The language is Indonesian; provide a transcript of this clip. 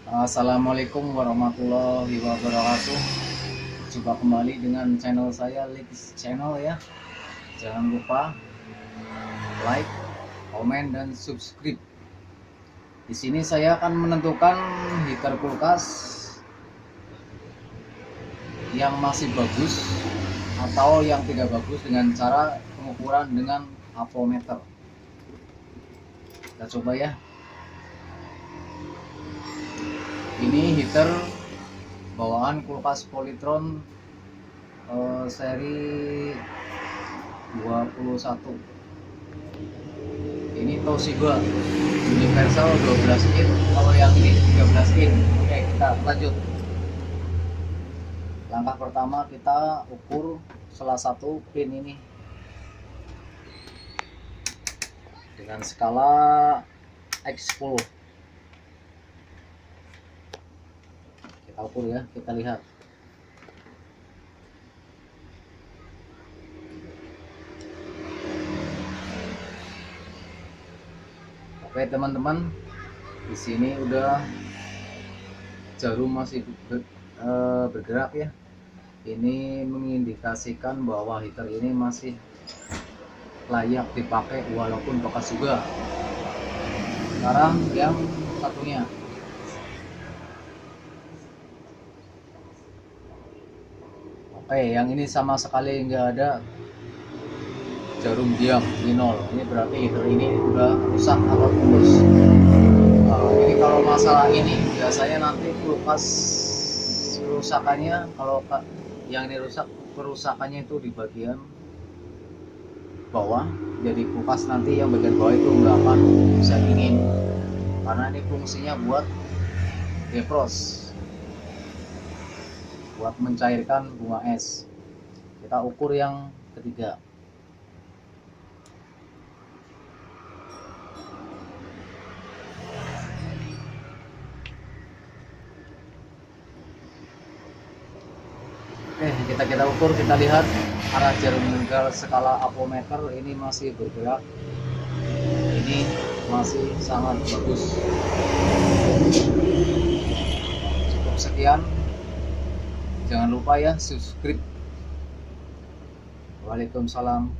Assalamualaikum warahmatullahi wabarakatuh. Jumpa kembali dengan channel saya, Lex Channel ya. Jangan lupa like, komen, dan subscribe. Di sini saya akan menentukan heater kulkas yang masih bagus atau yang tidak bagus dengan cara pengukuran dengan avometer. Kita coba ya. Ini heater bawaan kulkas Polytron seri 21. Ini Toshiba universal 12 in, kalau yang ini 13 in. Oke, kita lanjut. Langkah pertama kita ukur salah satu pin ini dengan skala X10. Kita ukur ya, kita lihat. Oke teman-teman, di sini udah jarum masih bergerak ya. Ini mengindikasikan bahwa heater ini masih layak dipakai walaupun bekas juga. Sekarang yang satunya. Oke, yang ini sama sekali nggak ada jarum diam di nol. Ini berarti heater ini udah rusak atau putus. Nah, ini kalau masalah ini biasanya nanti kulkas kerusakannya, kalau yang ini rusak, kerusakannya itu di bagian bawah. Jadi kulkas nanti yang bagian bawah itu nggak akan bisa dingin, karena ini fungsinya buat defrost, buat mencairkan bunga es. Kita ukur yang ketiga. Oke, kita ukur, kita lihat arah jarum meninggal skala avometer ini masih bergerak. Ini masih sangat bagus. Cukup sekian. Jangan lupa ya subscribe. Waalaikumsalam.